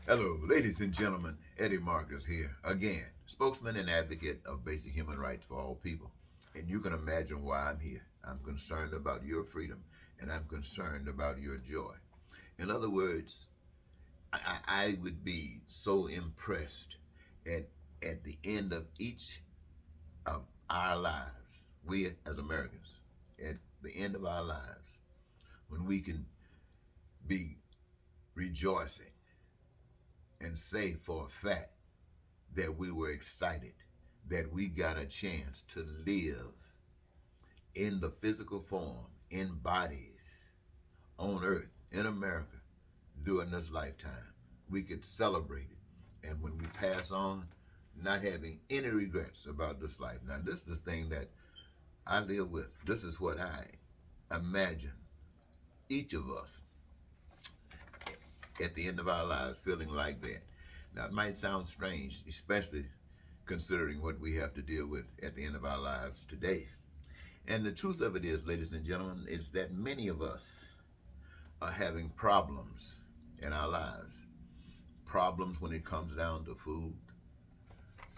Hello, ladies and gentlemen. Eddie Marcus here again, spokesman and advocate of basic human rights for all people. And you can imagine why I'm here. I'm concerned about your freedom and I'm concerned about your joy. In other words, I would be so impressed at, at the end of each of our lives, we as Americans, at the end of our lives, when we can be rejoicing and say for a fact that we were excited that we got a chance to live in the physical form, in bodies, on earth, in America, during this lifetime. We could celebrate it. And when we pass on, not having any regrets about this life. Now, this is the thing that I live with. This is what I imagine each of us at the end of our lives feeling like that. Now, it might sound strange, especially considering what we have to deal with at the end of our lives today. And the truth of it is, ladies and gentlemen, is that many of us are having problems in our lives. Problems when it comes down to food.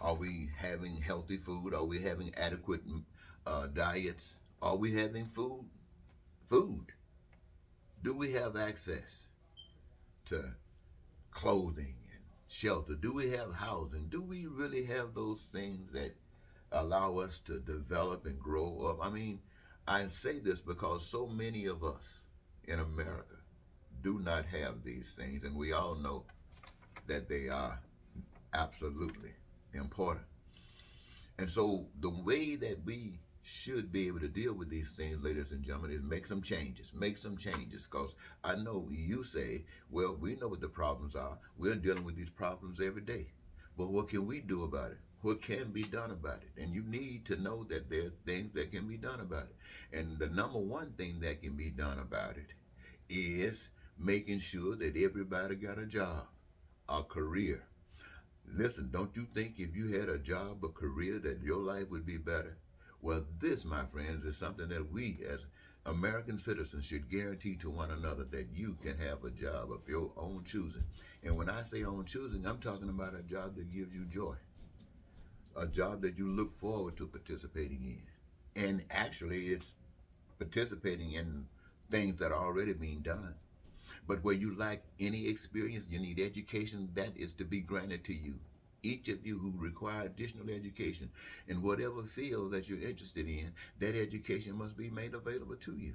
Are we having healthy food? Are we having adequate diets? Are we having food? Food. Do we have access to clothing and shelter? Do we have housing? Do we really have those things that allow us to develop and grow up? I mean, I say this because so many of us in America do not have these things, and we all know that they are absolutely important. And so, the way that we should be able to deal with these things, ladies and gentlemen, is make some changes. Make some changes, because I know you say, well, we know what the problems are. We're dealing with these problems every day. But what can we do about it? What can be done about it? And you need to know that there are things that can be done about it. And the number one thing that can be done about it is making sure that everybody got a job, a career. Listen, don't you think if you had a job, a career, that your life would be better? Well, this, my friends, is something that we as American citizens should guarantee to one another, that you can have a job of your own choosing. And when I say own choosing, I'm talking about a job that gives you joy, a job that you look forward to participating in. And actually, it's participating in things that are already being done. But where you lack any experience, you need education, that is to be granted to you. Each of you who require additional education in whatever field that you're interested in, that education must be made available to you.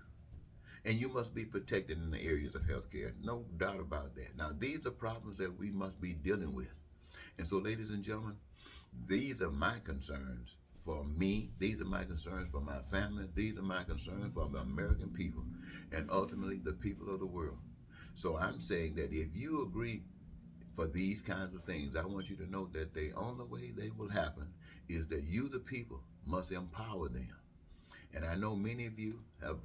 And you must be protected in the areas of healthcare. No doubt about that. Now, these are problems that we must be dealing with. And so, ladies and gentlemen, these are my concerns for me. These are my concerns for my family. These are my concerns for the American people and ultimately the people of the world. So I'm saying that if you agree for these kinds of things, I want you to know that the only way they will happen is that you, the people, must empower them. And I know many of you have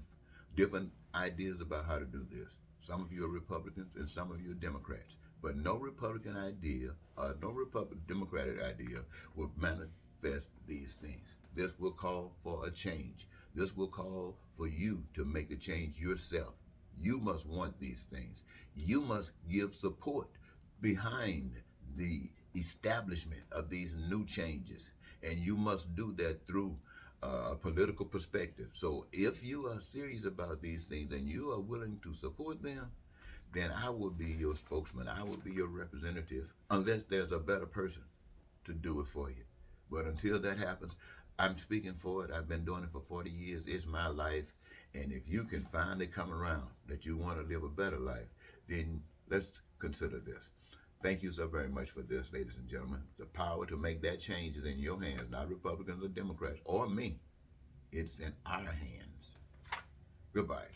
different ideas about how to do this. Some of you are Republicans and some of you are Democrats. But no Republican idea or no Republican Democratic idea will manifest these things. This will call for a change. This will call for you to make a change yourself. You must want these things. You must give support behind the establishment of these new changes. And you must do that through a political perspective. So if you are serious about these things and you are willing to support them, then I will be your spokesman. I will be your representative, unless there's a better person to do it for you. But until that happens, I'm speaking for it. I've been doing it for 40 years. It's my life. And if you can finally come around that you want to live a better life, then let's consider this. Thank you so very much for this, ladies and gentlemen. The power to make that change is in your hands, not Republicans or Democrats or me. It's in our hands. Goodbye.